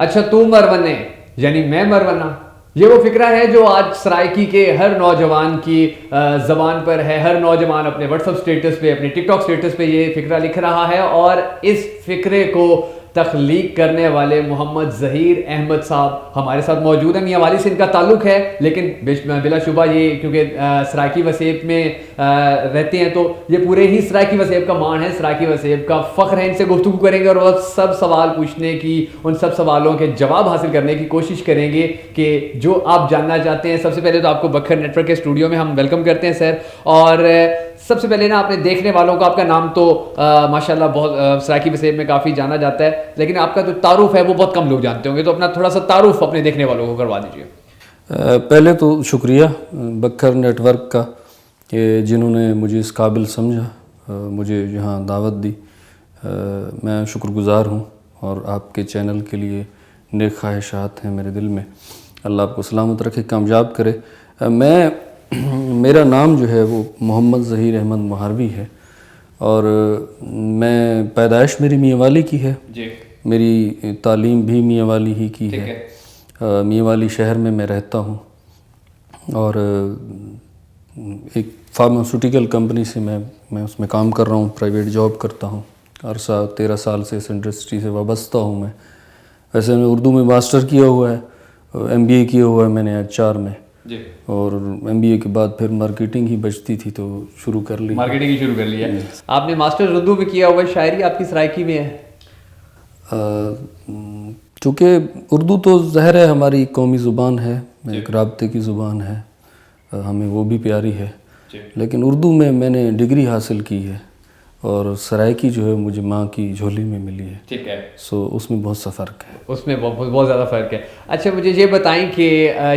اچھا تو مرنے یعنی میں مرنا، یہ وہ فکرہ ہے جو آج سرائکی کے ہر نوجوان کی زبان پر ہے. ہر نوجوان اپنے واٹس ایپ اسٹیٹس پہ، اپنے ٹک ٹاک اسٹیٹس پہ یہ فکرہ لکھ رہا ہے. اور اس فکرے کو تخلیق کرنے والے محمد ظہیر احمد صاحب ہمارے ساتھ موجود ہیں. میاں والی سے ان کا تعلق ہے، لیکن بلا شبہ یہ کیونکہ سرائکی وسیب میں رہتے ہیں تو یہ پورے ہی سرائکی وسیب کا مان ہے، سرائکی وسیب کا فخر ہے. ان سے گفتگو کریں گے اور وہ سب سوال پوچھنے کی، ان سب سوالوں کے جواب حاصل کرنے کی کوشش کریں گے کہ جو آپ جاننا چاہتے ہیں. سب سے پہلے تو آپ کو بکھر نیٹ ورک کے اسٹوڈیو میں ہم ویلکم کرتے ہیں سر. اور سب سے پہلے نا اپنے دیکھنے والوں کو، آپ کا نام تو ماشاءاللہ بہت سرائکی وسیب میں کافی جانا جاتا ہے، لیکن آپ کا جو تعارف ہے وہ بہت کم لوگ جانتے ہوں گے، تو اپنا تھوڑا سا تعارف اپنے دیکھنے والوں کو کروا دیجیے. پہلے تو شکریہ بکھر نیٹ ورک کا کہ جنہوں نے مجھے اس قابل سمجھا، مجھے یہاں دعوت دی. میں شکر گزار ہوں، اور آپ کے چینل کے لیے نیک خواہشات ہیں میرے دل میں. اللہ آپ کو سلامت رکھے، کامیاب کرے. میرا نام جو ہے وہ محمد ظہیر احمد مہاروی ہے، اور میں پیدائش میری میاں والی کی ہے. میری تعلیم بھی میاں والی ہی کی ہے. میاں والی شہر میں رہتا ہوں، اور ایک فارماسیوٹیکل کمپنی سے میں اس میں کام کر رہا ہوں، پرائیویٹ جاب کرتا ہوں. عرصہ 13 سال سے اس انڈسٹری سے وابستہ ہوں میں. ویسے میں اردو میں ماسٹر کیا ہوا ہے، MBA کیا ہوا ہے میں نے HR میں، اور MBA کے بعد پھر مارکیٹنگ ہی بچتی تھی تو شروع کر لی. مارکیٹنگ ہی شروع کر لی ہے. آپ نے ماسٹر اردو میں کیا ہوا ہے، شاعری آپ کی سرائکی میں ہے؟ چونکہ اردو تو ظاہر ہے ہماری قومی زبان ہے، ایک رابطے کی زبان ہے، ہمیں وہ بھی پیاری ہے. لیکن اردو میں نے ڈگری حاصل کی ہے، اور سرائکی جو ہے مجھے ماں کی جھولی میں ملی ہے. ٹھیک ہے. سو اس میں بہت سا فرق ہے، اس میں بہت زیادہ فرق ہے. اچھا مجھے یہ بتائیں کہ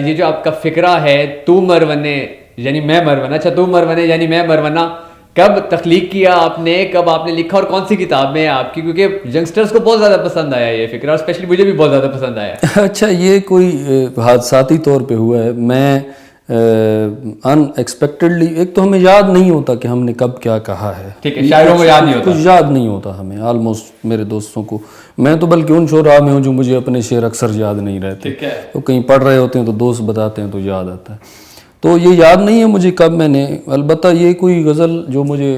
یہ جو آپ کا فکرہ ہے تو مرنے یعنی میں مرنا، اچھا تو مرنے یعنی میں مرنا، کب تخلیق کیا آپ نے، کب آپ نے لکھا، اور کون سی کتاب میں ہے آپ کی؟ کیونکہ ینگسٹرز کو بہت زیادہ پسند آیا یہ فکرہ، اور اسپیشلی مجھے بھی بہت زیادہ پسند آیا. اچھا یہ کوئی حادثاتی طور پہ ہوا ہے. میں ان ایکسپیکٹڈلی، ایک تو ہمیں یاد نہیں ہوتا کہ ہم نے کب کیا کہا ہے. ٹھیک ہے، شاعروں کو یاد نہیں ہوتا، کچھ یاد نہیں ہوتا ہمیں، آلموسٹ میرے دوستوں کو. میں تو بلکہ ان شعراء میں ہوں جو مجھے اپنے شعر اکثر یاد نہیں رہتے. تو کہیں پڑھ رہے ہوتے ہیں تو دوست بتاتے ہیں تو یاد آتا ہے. تو یہ یاد نہیں ہے مجھے کب میں نے. البتہ یہ کوئی غزل جو مجھے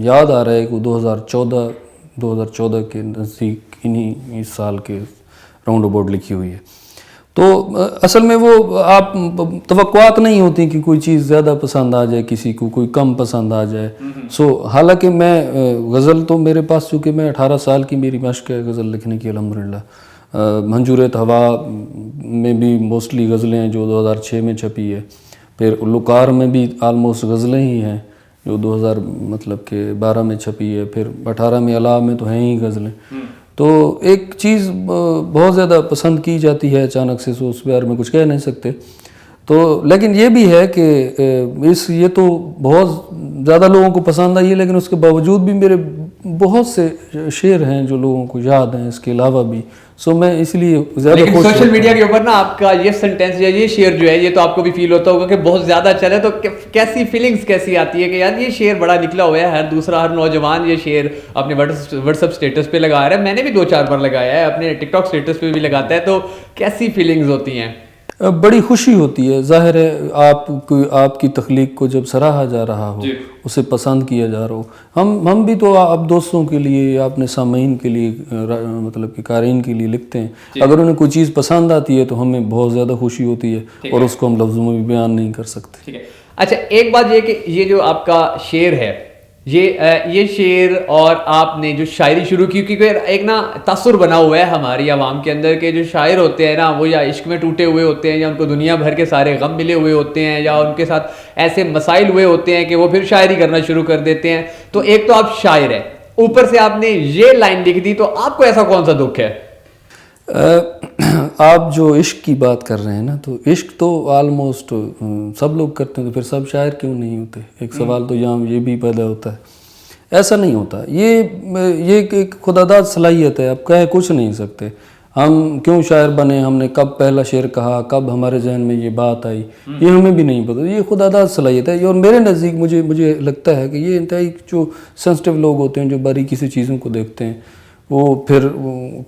یاد آ رہا ہے کہ 2014 کے نزدیک، انہی اس سال کے راؤنڈ اباؤٹ لکھی ہوئی ہے. تو اصل میں وہ آپ توقعات نہیں ہوتی کہ کوئی چیز زیادہ پسند آ جائے کسی کو، کوئی کم پسند آ جائے. حالانکہ میں غزل تو میرے پاس، چونکہ میں 18 سال کی میری مشق ہے غزل لکھنے کی الحمدللہ. منجورِ ہوا میں بھی موسٹلی غزلیں ہیں جو 2006 میں چھپی ہے. پھر لکار میں بھی آلموسٹ غزلیں ہی ہیں جو 2012 میں چھپی ہے. پھر 18 میں علا میں تو ہیں ہی غزلیں. تو ایک چیز بہت زیادہ پسند کی جاتی ہے اچانک سے، اس بارے میں کچھ کہہ نہیں سکتے. تو لیکن یہ بھی ہے کہ یہ تو بہت زیادہ لوگوں کو پسند آئی ہے، لیکن اس کے باوجود بھی میرے بہت سے شعر ہیں جو لوگوں کو یاد ہیں اس کے علاوہ بھی. سو میں اس لیے زیادہ لیکن سوشل میڈیا کے اوپر نا آپ کا یہ سینٹینس یا یہ شعر جو ہے، یہ تو آپ کو بھی فیل ہوتا ہوگا کہ بہت زیادہ چلے، تو کیسی فیلنگز کیسی آتی ہے کہ یار یہ شعر بڑا نکلا ہوا ہے، ہر نوجوان یہ شعر اپنے واٹس ایپ اسٹیٹس پہ لگا رہا ہے. میں نے بھی 2-4 بار لگایا ہے، اپنے ٹک ٹاک اسٹیٹس پہ بھی لگاتا ہے. تو کیسی فیلنگز ہوتی ہیں؟ بڑی خوشی ہوتی ہے. ظاہر ہے آپ کی تخلیق کو جب سراہا جا رہا ہو، اسے پسند کیا جا رہا ہو. ہم بھی تو آپ دوستوں کے لیے، اپنے سامعین کے لیے، مطلب کہ قارئین کے لیے لکھتے ہیں. اگر انہیں کوئی چیز پسند آتی ہے تو ہمیں بہت زیادہ خوشی ہوتی ہے، اور اس کو ہم لفظوں میں بھی بیان نہیں کر سکتے. ٹھیک ہے. اچھا ایک بات یہ کہ یہ جو آپ کا شعر ہے، یہ شعر اور آپ نے جو شاعری شروع کی، کیونکہ ایک نا تاثر بنا ہوا ہے ہماری عوام کے اندر کہ جو شاعر ہوتے ہیں نا وہ یا عشق میں ٹوٹے ہوئے ہوتے ہیں، یا ان کو دنیا بھر کے سارے غم ملے ہوئے ہوتے ہیں، یا ان کے ساتھ ایسے مسائل ہوئے ہوتے ہیں کہ وہ پھر شاعری کرنا شروع کر دیتے ہیں. تو ایک تو آپ شاعر ہیں، اوپر سے آپ نے یہ لائن لکھ دی، تو آپ کو ایسا کون سا دکھ ہے؟ آپ جو عشق کی بات کر رہے ہیں نا، تو عشق تو آلموسٹ سب لوگ کرتے ہیں، تو پھر سب شاعر کیوں نہیں ہوتے؟ ایک سوال تو یہاں یہ بھی پیدا ہوتا ہے. ایسا نہیں ہوتا. یہ ایک خداداد صلاحیت ہے، آپ کہہ کچھ نہیں سکتے. ہم کیوں شاعر بنے، ہم نے کب پہلا شعر کہا، کب ہمارے ذہن میں یہ بات آئی، یہ ہمیں بھی نہیں پتہ. یہ خداداد صلاحیت ہے. اور میرے نزدیک مجھے لگتا ہے کہ یہ انتہائی جو سینسٹیو لوگ ہوتے ہیں، جو باریکی سے چیزوں کو دیکھتے ہیں، وہ پھر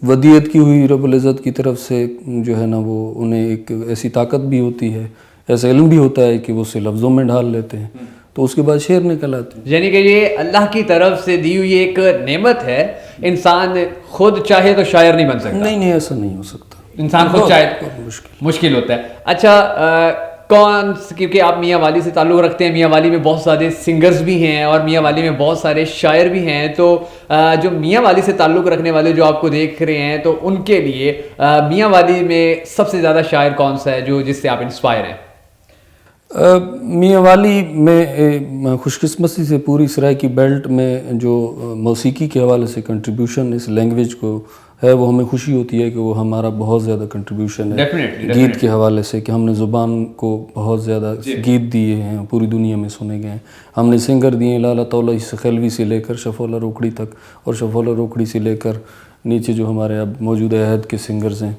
ودیعت کی ہوئی رب العزت کی طرف سے جو ہے نا وہ انہیں ایک ایسی طاقت بھی ہوتی ہے، ایسا علم بھی ہوتا ہے کہ وہ اسے لفظوں میں ڈھال لیتے ہیں، تو اس کے بعد شعر نکل آتے ہیں. یعنی کہ یہ اللہ کی طرف سے دی ہوئی ایک نعمت ہے. انسان خود چاہے تو شاعر نہیں بن سکتا. نہیں ایسا نہیں ہو سکتا. انسان خود چاہے مشکل ہوتا ہے. اچھا کیونکہ آپ میاں والی سے تعلق رکھتے ہیں، میاں والی میں بہت سارے سنگرز بھی ہیں اور میاں والی میں بہت سارے شاعر بھی ہیں، تو جو میاں والی سے تعلق رکھنے والے جو آپ کو دیکھ رہے ہیں تو ان کے لیے میاں والی میں سب سے زیادہ شاعر کون سا ہے جس سے آپ انسپائر ہیں؟ میاں والی میں خوش قسمتی سے پوری سرائیکی بیلٹ میں جو موسیقی کے حوالے سے کنٹریبیوشن اس لینگویج کو ہے، وہ ہمیں خوشی ہوتی ہے کہ وہ ہمارا بہت زیادہ کنٹریبیوشن ہے گیت کے حوالے سے، کہ ہم نے زبان کو بہت زیادہ گیت دیے ہیں، پوری دنیا میں سنے گئے ہیں. ہم نے سنگر دیے لالا تولا خیلوی سے لے کر شفولہ روکڑی تک، اور شفولہ روکڑی سے لے کر نیچے جو ہمارے اب موجودہ عہد کے سنگرز ہیں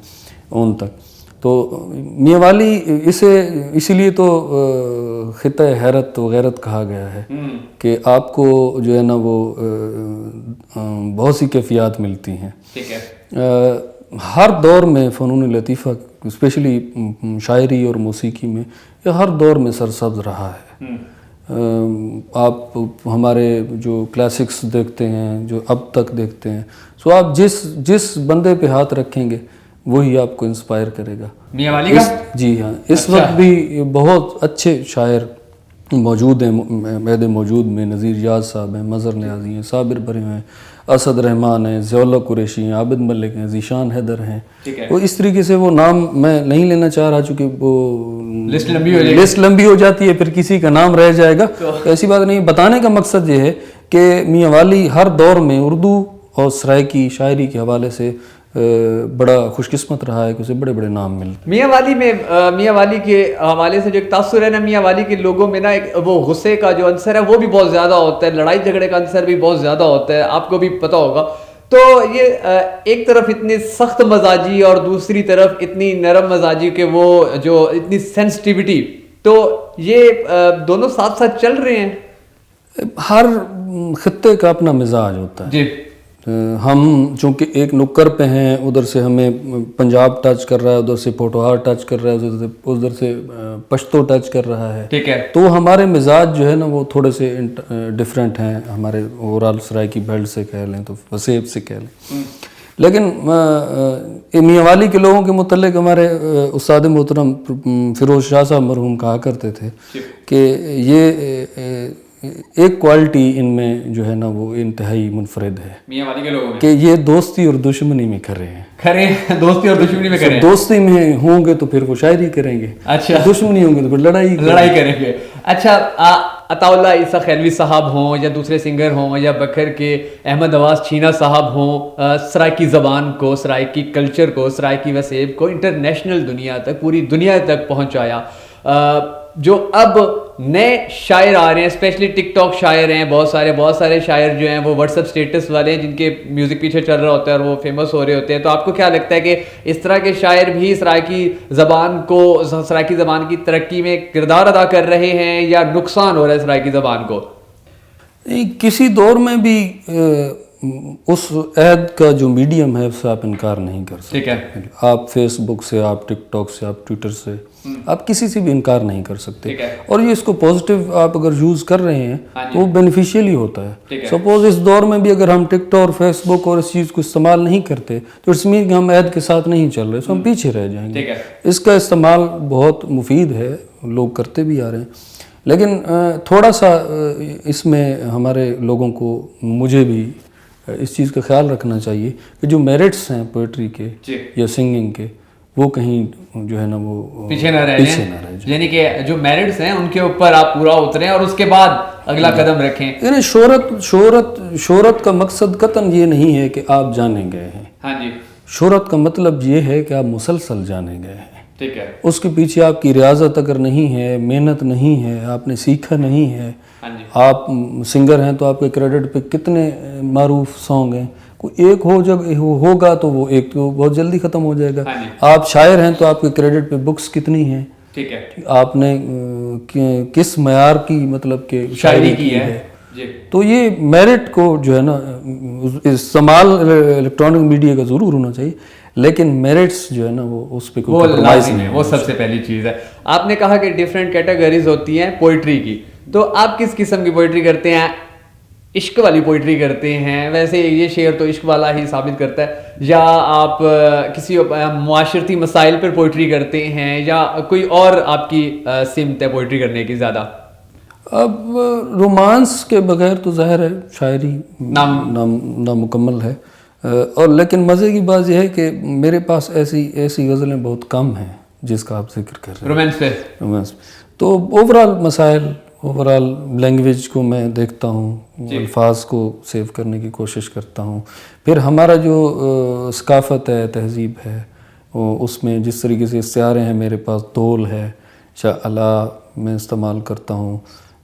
ان تک. تو میاں والی اسی لیے تو خطہ حیرت و غیرت کہا گیا ہے کہ آپ کو جو ہے نا وہ بہت سی کیفیات ملتی ہیں. ہر دور میں فنون لطیفہ اسپیشلی شاعری اور موسیقی میں یہ ہر دور میں سرسبز رہا ہے. آپ ہمارے جو کلاسکس دیکھتے ہیں، جو اب تک دیکھتے ہیں، سو آپ جس بندے پہ ہاتھ رکھیں گے وہی آپ کو انسپائر کرے گا. میاں والی کا؟ جی ہاں، اس وقت بھی بہت اچھے شاعر موجود ہیں عہد موجود میں. نذیر یاز صاحب ہیں، مظہر نیازی ہیں، صابر برے ہیں، اسد رحمان ہیں، ضیاء اللہ قریشی ہیں، عابد ملک ہیں، ذیشان حیدر ہیں. وہ اس طریقے سے وہ نام میں نہیں لینا چاہ رہا چونکہ وہ لسٹ لمبی ہو جاتی ہے، پھر کسی کا نام رہ جائے گا. ایسی بات نہیں. بتانے کا مقصد یہ ہے کہ میاں والی ہر دور میں اردو اور سرائیکی شاعری کے حوالے سے بڑا خوش قسمت رہا ہے کہ اسے بڑے بڑے نام ملتے. میاں والی میں میاں والی کے حوالے سے جو ایک تاثر ہے نا، میاں والی کے لوگوں میں نا ایک وہ غصے کا جو عنصر ہے وہ بھی بہت زیادہ ہوتا ہے، لڑائی جھگڑے کا عنصر بھی بہت زیادہ ہوتا ہے، آپ کو بھی پتہ ہوگا. تو یہ ایک طرف اتنی سخت مزاجی اور دوسری طرف اتنی نرم مزاجی کہ وہ جو اتنی سینسٹیوٹی، تو یہ دونوں ساتھ ساتھ چل رہے ہیں. ہر خطے کا اپنا مزاج ہوتا ہے. جی. ہم چونکہ ایک نکر پہ ہیں، ادھر سے ہمیں پنجاب ٹچ کر رہا ہے، ادھر سے پوٹوہار ٹچ کر رہا ہے، ادھر سے پشتو ٹچ کر رہا ہے. ٹھیک ہے. تو ہمارے مزاج جو ہے نا وہ تھوڑے سے ڈفرینٹ ہیں ہمارے اوورال سرائیکی بیلٹ سے کہہ لیں تو وسیب سے کہہ لیں. لیکن میاں والی کے لوگوں کے متعلق ہمارے استاد محترم فیروز شاہ صاحب مرحوم کہا کرتے تھے کہ یہ ایک کوالٹی ان میں جو ہے نا وہ انتہائی منفرد ہے میاں والی کے لوگوں میں، کہ یہ دوستی اور دشمنی میں کھڑے ہیں. دوستی اور دشمنی میں کریں. دوستی میں ہوں گے تو پھر وہ شاعری کریں گے. اچھا. دشمنی ہوں گے تو پھر لڑائی کریں گے. اچھا، عطا اللہ عیسیٰ خیلوی صاحب ہوں یا دوسرے سنگر ہوں یا بکھر کے احمد نواز چھینا صاحب ہوں، سرائیکی زبان کو، سرائیکی کلچر کو، سرائیکی وسیب کو انٹرنیشنل دنیا تک، پوری دنیا تک پہنچایا. جو اب نئے شاعر آ رہے ہیں، اسپیشلی ٹک ٹاک شاعر ہیں، بہت سارے شاعر جو ہیں وہ واٹس ایپ اسٹیٹس والے ہیں جن کے میوزک پیچھے چل رہا ہوتا ہے اور وہ فیمس ہو رہے ہوتے ہیں. تو آپ کو کیا لگتا ہے کہ اس طرح کے شاعر بھی سرائیکی زبان کی ترقی میں کردار ادا کر رہے ہیں یا نقصان ہو رہا ہے سرائیکی زبان کو؟ کسی دور میں بھی اس عہد کا جو میڈیم ہے اس سے آپ انکار نہیں کر سکتے. ٹھیک ہے. آپ فیس بک سے، آپ ٹک ٹاک سے، آپ ٹویٹر سے، آپ کسی سے بھی انکار نہیں کر سکتے. اور یہ اس کو پازیٹیو آپ اگر یوز کر رہے ہیں تو وہ بینیفیشیل ہی ہوتا ہے. سپوز اس دور میں بھی اگر ہم ٹک ٹاک اور فیس بک اور اس چیز کو استعمال نہیں کرتے تو اٹس مین کہ ہم عہد کے ساتھ نہیں چل رہے، تو ہم پیچھے رہ جائیں گے. اس کا استعمال بہت مفید ہے، لوگ کرتے بھی آ رہے ہیں. لیکن تھوڑا سا اس میں ہمارے لوگوں کو، مجھے بھی اس چیز کا خیال رکھنا چاہیے کہ جو میرٹس ہیں پوئٹری کے یا سنگنگ کے، وہ کہیں جو ہے نا وہ پیچھے نہ رہ جائیں. یعنی کہ جو میرٹس ہیں ان کے اوپر آپ پورا اتریں اور اس کے بعد اگلا قدم رکھیں. یعنی شہرت کا مقصد قطعاً یہ نہیں ہے کہ آپ جانے گئے ہیں. ہاں جی. شہرت کا مطلب یہ ہے کہ آپ مسلسل جانے گئے ہیں. ٹھیک ہے. اس کے پیچھے آپ کی ریاضت اگر نہیں ہے، محنت نہیں ہے، آپ نے سیکھا نہیں ہے، آپ سنگر ہیں تو آپ کے کریڈٹ پہ کتنے معروف سانگ ہیں، کوئی ایک ہوگا تو وہ ایک تو بہت جلدی ختم ہو جائے گا. آپ شاعر ہیں تو آپ کے کریڈٹ پہ بکس کتنی ہیں، ٹھیک ہے، آپ نے کس معیار کی مطلب کہ شاعری کی ہے. تو یہ میرٹ کو جو ہے نا استعمال الیکٹرانک میڈیا کا ضرور ہونا چاہیے، لیکن میرٹس جو ہے نا وہ اس پہ کوئی کمپرومائز نہیں ہے، وہ سب سے پہلی چیز ہے. آپ نے کہا کہ ڈفرینٹ کیٹیگریز ہوتی ہیں پوئٹری کی، تو آپ کس قسم کی پوئٹری کرتے ہیں؟ عشق والی پوئٹری کرتے ہیں، ویسے یہ شعر تو عشق والا ہی ثابت کرتا ہے، یا آپ کسی معاشرتی مسائل پر پوئٹری کرتے ہیں، یا کوئی اور آپ کی سمت ہے پوئٹری کرنے کی زیادہ؟ اب رومانس کے بغیر تو ظاہر ہے شاعری نامکمل ہے، اور لیکن مزے کی بات یہ ہے کہ میرے پاس ایسی غزلیں بہت کم ہیں جس کا آپ ذکر کر رہے ہیں رومانس پہ. تو اوورال مسائل، اوورال لینگویج کو میں دیکھتا ہوں، الفاظ کو سیو کرنے کی کوشش کرتا ہوں. پھر ہمارا جو ثقافت ہے، تہذیب ہے، اس میں جس طریقے سے استعارے ہیں میرے پاس، دول ہے، شاہ اللہ میں استعمال کرتا ہوں،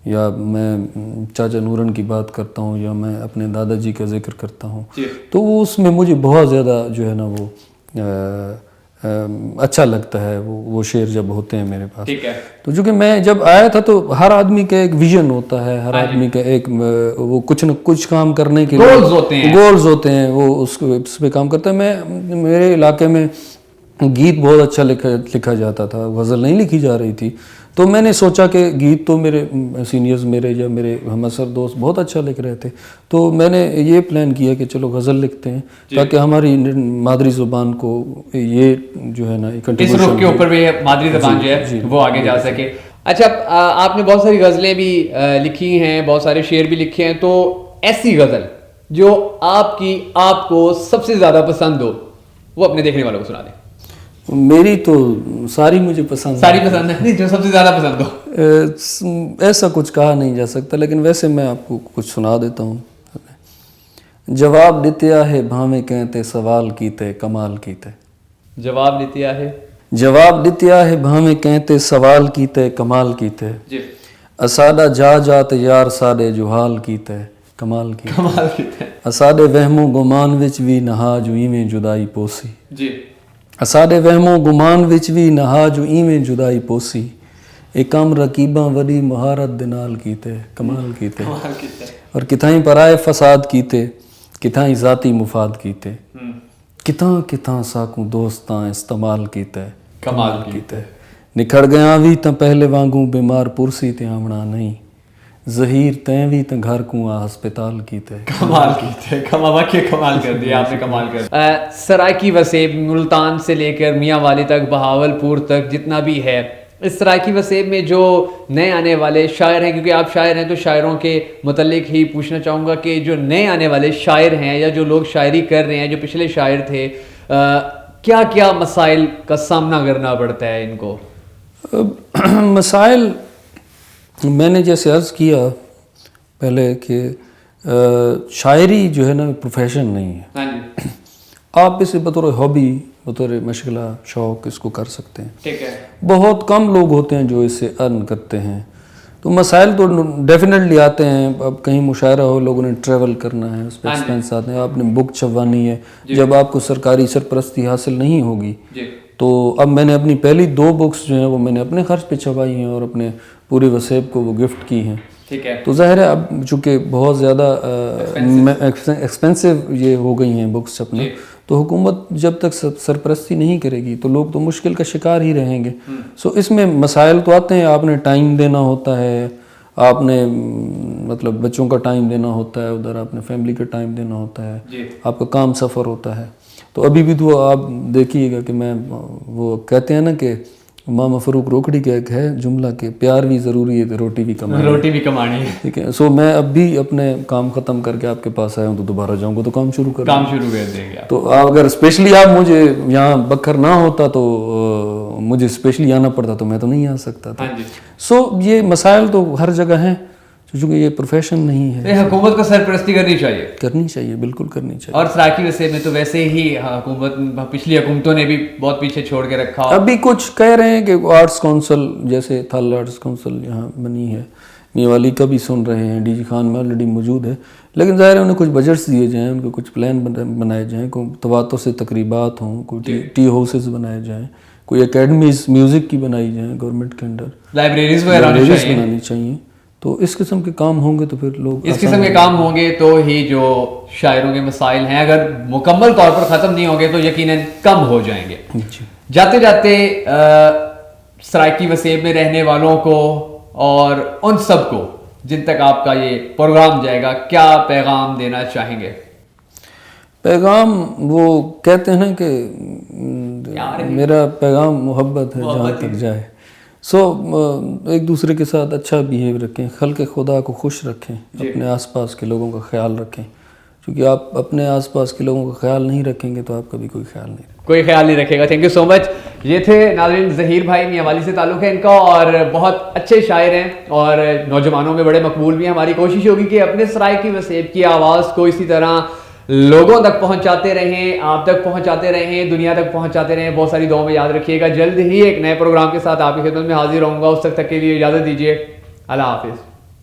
یا میں چاچا نورن کی بات کرتا ہوں، یا میں اپنے دادا جی کا ذکر کرتا ہوں، تو وہ اس میں مجھے بہت زیادہ جو ہے نا وہ اچھا لگتا ہے وہ شعر جب ہوتے ہیں میرے پاس. تو چونکہ میں جب آیا تھا تو ہر آدمی کا ایک ویژن ہوتا ہے، ہر آدمی کا ایک وہ کچھ نہ کچھ کام کرنے کے گولز ہوتے ہیں، وہ اس پہ کام کرتا ہے. میرے علاقے میں گیت بہت اچھا لکھا جاتا تھا، غزل نہیں لکھی جا رہی تھی، تو میں نے سوچا کہ گیت تو میرے سینئرز میرے یا میرے ہم اثر دوست بہت اچھا لکھ رہے تھے، تو میں نے یہ پلان کیا کہ چلو غزل لکھتے ہیں تاکہ ہماری مادری زبان کو یہ جو ہے نا اس رخ کے اوپر بھی مادری زبان جو ہے وہ آگے جا سکے. اچھا، آپ نے بہت ساری غزلیں بھی لکھی ہیں، بہت سارے شعر بھی لکھے ہیں، تو ایسی غزل جو آپ کو سب سے زیادہ پسند ہو وہ اپنے دیکھنے والوں کو سنا دیں. میری تو ساری مجھے پسند ہے، جو سب سے زیادہ پسند ہو. ایسا کچھ کہا نہیں جا سکتا، لیکن ویسے میں آپ کو کچھ سنا دیتا ہوں. جواب دیتیا ہے بھاویں کہتے سوال کیتے کمال کیتے. جواب دیتیا ہے بھاویں کہتے سوال کیتے کمال کیتے. اساڈا جا جات یار ساڈے جو حال کیتے کمال کیتے. اساڈے وہموں گمان وچ وی نہا جو ایویں جدائی پوسی. اساڈے وہموں گمان وچ وی نہا جو ایویں جدائی پوسی. اے کم رقیباں وڈی مہارت دے نال کیتے کمال کیتے. اور کتھائیں پرائے فساد کیتے، کتھائیں ذاتی مفاد کیتے. کتھاں ساکوں دوستاں استعمال کیتے کمال کیتے. نکھڑ گیا وی تاں پہلے وانگوں بیمار پرسی تے آونا نہیں. ظہیر تیں وی تاں گھر کو آ ہسپتال کیتے. کمال کر دیا آپ نے، کمال کر دیا. سرائیکی وسیب ملتان سے لے کر میاں والی تک، بہاولپور تک جتنا بھی ہے، اس سرائیکی وسیب میں جو نئے آنے والے شاعر ہیں، کیونکہ آپ شاعر ہیں تو شاعروں کے متعلق ہی پوچھنا چاہوں گا کہ جو نئے آنے والے شاعر ہیں یا جو لوگ شاعری کر رہے ہیں، جو پچھلے شاعر تھے، کیا کیا مسائل کا سامنا کرنا پڑتا ہے ان کو؟ مسائل میں نے جیسے عرض کیا پہلے کہ شاعری جو ہے نا پروفیشن نہیں ہے. آپ اسے بطور ہابی، بطور مشغلہ، شوق اس کو کر سکتے ہیں. ٹھیک ہے. بہت کم لوگ ہوتے ہیں جو اس سے ارن کرتے ہیں. تو مسائل تو ڈیفینیٹلی آتے ہیں. اب کہیں مشاعرہ ہو، لوگوں نے ٹریول کرنا ہے، اس پہ ایکسپینس آتے ہیں. آپ نے بک چھپوانی ہے، جب آپ کو سرکاری سرپرستی حاصل نہیں ہوگی تو اب میں نے اپنی پہلی 2 بکس جو ہیں وہ میں نے اپنے خرچ پہ چھپائی ہیں اور اپنے پوری وسیب کو وہ گفٹ کی ہیں. تو ظاہر ہے اب چونکہ بہت زیادہ ایکسپینسو یہ ہو گئی ہیں بکس چھپنا، تو حکومت جب تک سرپرستی نہیں کرے گی تو لوگ تو مشکل کا شکار ہی رہیں گے. سو اس میں مسائل تو آتے ہیں. آپ نے ٹائم دینا ہوتا ہے، آپ نے مطلب بچوں کا ٹائم دینا ہوتا ہے، ادھر آپ نے فیملی کا ٹائم دینا ہوتا ہے، آپ کا کام سفر ہوتا ہے. تو ابھی بھی تو آپ دیکھیے گا کہ میں وہ کہتے ہیں نا کہ ماما فروخ روکڑی کا ایک ہے جملہ کہ پیار بھی ضروری ہے، روٹی بھی کمانی ہے. ٹھیک ہے. سو میں اب بھی اپنے کام ختم کر کے آپ کے پاس آیا ہوں، تو دوبارہ جاؤں گا تو کام شروع کر دیں گے. تو اگر اسپیشلی آپ مجھے یہاں بکھر نہ ہوتا تو مجھے اسپیشلی آنا پڑتا تو میں تو نہیں آ سکتا تھا. سو یہ مسائل تو ہر جگہ ہیں چونکہ یہ پروفیشن نہیں ہے. حکومت کو سرپرستی کرنی چاہیے، بالکل کرنی چاہیے. اور سرائیکی وسیب میں تو ویسے ہی حکومت، پچھلی حکومتوں نے بھی بہت پیچھے چھوڑ کے رکھا. ابھی کچھ کہہ رہے ہیں کہ آرٹس کونسل جیسے تھل آرٹس کونسل یہاں بنی ہے، میاں والی کا بھی سن رہے ہیں، ڈی جی خان میں آلریڈی موجود ہے، لیکن ظاہر ہے انہیں کچھ بجٹس دیے جائیں، ان کو کچھ پلان بنائے جائیں، کوئی تواتر سے تقریبات ہوں، کوئی ٹی ہاؤسز بنائے جائیں، کوئی اکیڈمیز میوزک کی بنائی جائیں گورنمنٹ کے انڈر، لائبریریز بنانی چاہیے. تو اس قسم کے کام ہوں گے تو پھر لوگ اس قسم کے کام ہوں گے تو ہی جو شاعروں کے مسائل ہیں اگر مکمل طور پر ختم نہیں ہوں گے تو یقیناً کم ہو جائیں گے. جاتے جاتے سرائکی وسیب میں رہنے والوں کو اور ان سب کو جن تک آپ کا یہ پروگرام جائے گا کیا پیغام دینا چاہیں گے؟ پیغام وہ کہتے ہیں نا کہ میرا پیغام محبت ہے جہاں تک جائے. ایک دوسرے کے ساتھ اچھا بیہیو رکھیں, خلق خدا کو خوش رکھیں, اپنے آس پاس کے لوگوں کا خیال رکھیں, کیونکہ آپ اپنے آس پاس کے لوگوں کا خیال نہیں رکھیں گے تو آپ کا بھی کوئی خیال نہیں رکھے گا. تھینک یو سو مچ. یہ تھے ناظرین ظہیر بھائی, میاں سے تعلق ہے ان کا اور بہت اچھے شاعر ہیں اور نوجوانوں میں بڑے مقبول بھی ہیں. ہماری کوشش ہوگی کہ اپنے سرائکی وسیب کی آواز کو اسی طرح لوگوں تک پہنچاتے رہیں, آپ تک پہنچاتے رہیں, دنیا تک پہنچاتے رہیں. بہت ساری دعاؤں میں یاد رکھیے گا. جلد ہی ایک نئے پروگرام کے ساتھ آپ کی خدمت میں حاضر ہوں گا. اس تک کے لیے اجازت دیجیے. اللہ حافظ.